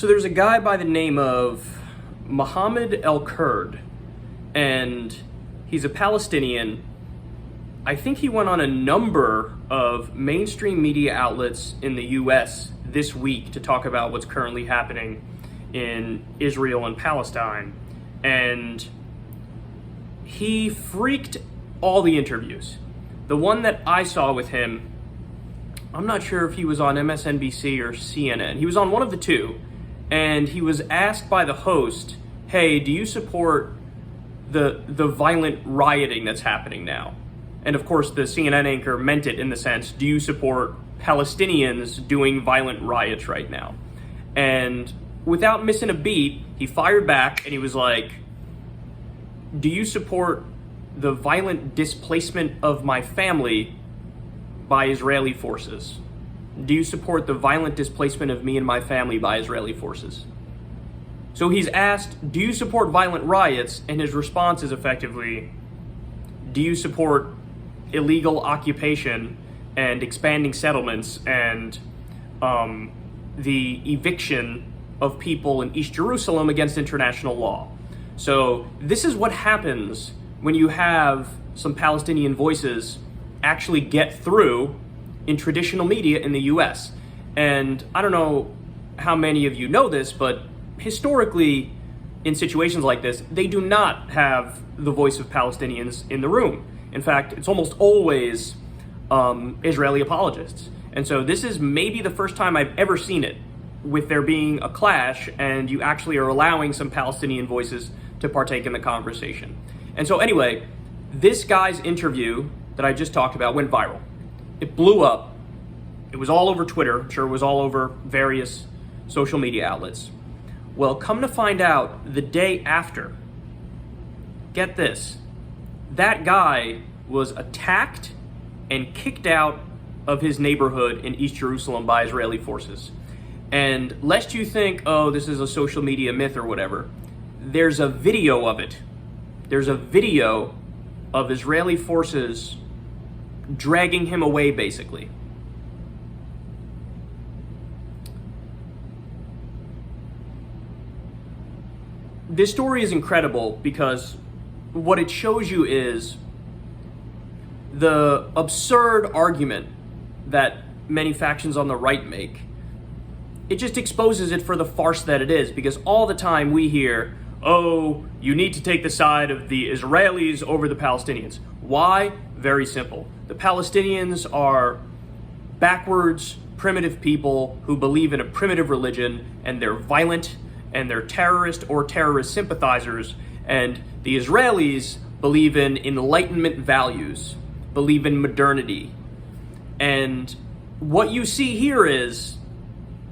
So there's a guy by the name of Mohammed El-Kurd, and he's a Palestinian. I think he went on a number of mainstream media outlets in the US this week to talk about what's currently happening in Israel and Palestine. And he freaked all the interviews. The one that I saw with him, I'm not sure if he was on MSNBC or CNN. He was on one of the two, and he was asked by the host, hey, do you support the violent rioting that's happening now? And of course, the CNN anchor meant it in the sense, do you support Palestinians doing violent riots right now? And without missing a beat, he fired back and he was like, do you support the violent displacement of my family by Israeli forces? Do you support the violent displacement of me and my family by Israeli forces? So he's asked, do you support violent riots? And his response is effectively, do you support illegal occupation and expanding settlements and the eviction of people in East Jerusalem against international law? So this is what happens when you have some Palestinian voices actually get through in traditional media in the US. And I don't know how many of you know this, but historically, in situations like this, they do not have the voice of Palestinians in the room. In fact, it's almost always Israeli apologists. And so this is maybe the first time I've ever seen it, with there being a clash and you actually are allowing some Palestinian voices to partake in the conversation. And so anyway, this guy's interview that I just talked about went viral. It blew up. It was all over Twitter. I'm sure it was all over various social media outlets. Well, come to find out, the day after, get this, that guy was attacked and kicked out of his neighborhood in East Jerusalem by Israeli forces. And lest you think, oh, this is a social media myth or whatever, there's a video of it. There's a video of Israeli forces dragging him away, basically. This story is incredible because what it shows you is the absurd argument that many factions on the right make. It just exposes it for the farce that it is, because all the time we hear, oh, you need to take the side of the Israelis over the Palestinians. Why? Very simple. The Palestinians are backwards, primitive people who believe in a primitive religion, and they're violent, and they're terrorist or terrorist sympathizers, and the Israelis believe in Enlightenment values, believe in modernity. And what you see here is,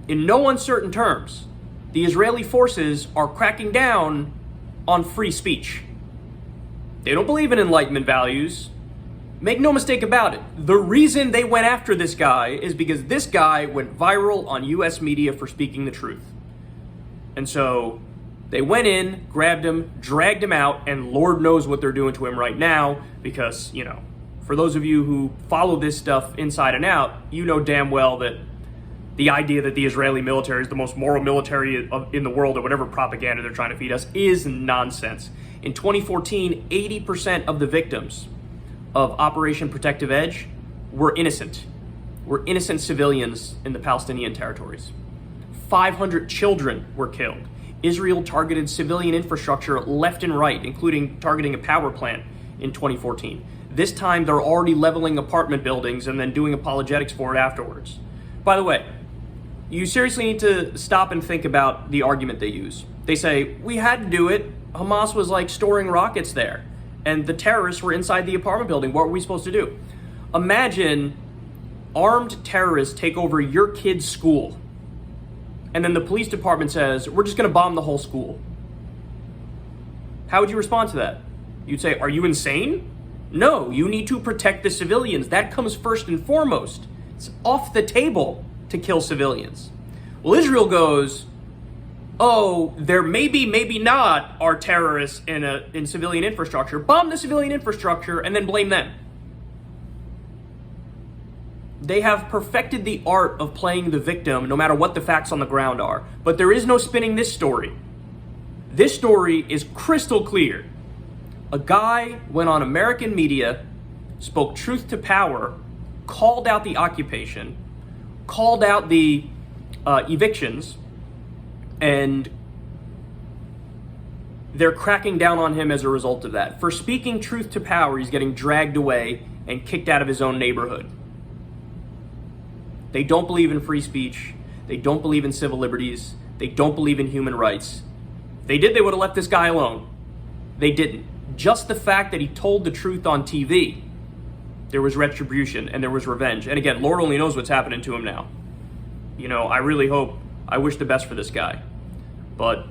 in no uncertain terms, the Israeli forces are cracking down on free speech. They don't believe in Enlightenment values. Make no mistake about it. The reason they went after this guy is because this guy went viral on US media for speaking the truth. And so they went in, grabbed him, dragged him out, and Lord knows what they're doing to him right now because, you know, for those of you who follow this stuff inside and out, you know damn well that the idea that the Israeli military is the most moral military in the world, or whatever propaganda they're trying to feed us, is nonsense. In 2014, 80% of the victims of Operation Protective Edge were innocent civilians in the Palestinian territories. 500 children were killed. Israel targeted civilian infrastructure left and right, including targeting a power plant in 2014. This time, they're already leveling apartment buildings and then doing apologetics for it afterwards. By the way, you seriously need to stop and think about the argument they use. They say, we had to do it. Hamas was like storing rockets there, and the terrorists were inside the apartment building. What were we supposed to do? Imagine armed terrorists take over your kid's school, and then the police department says, we're just going to bomb the whole school. How would you respond to that? You'd say, are you insane? No, you need to protect the civilians. That comes first and foremost. It's off the table to kill civilians. Well, Israel goes, oh, there maybe not are terrorists in civilian infrastructure. Bomb the civilian infrastructure and then blame them. They have perfected the art of playing the victim no matter what the facts on the ground are. But there is no spinning this story. This story is crystal clear. A guy went on American media, spoke truth to power, called out the occupation, called out the evictions, and they're cracking down on him as a result of that. For speaking truth to power, he's getting dragged away and kicked out of his own neighborhood. They don't believe in free speech. They don't believe in civil liberties. They don't believe in human rights. If they did, they would have left this guy alone. They didn't. Just the fact that he told the truth on TV, there was retribution and there was revenge. And again, Lord only knows what's happening to him now. You know, I wish the best for this guy. But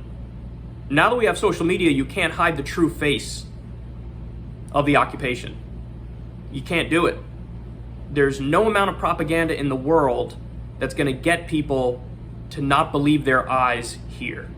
now that we have social media, you can't hide the true face of the occupation. You can't do it. There's no amount of propaganda in the world that's going to get people to not believe their eyes here.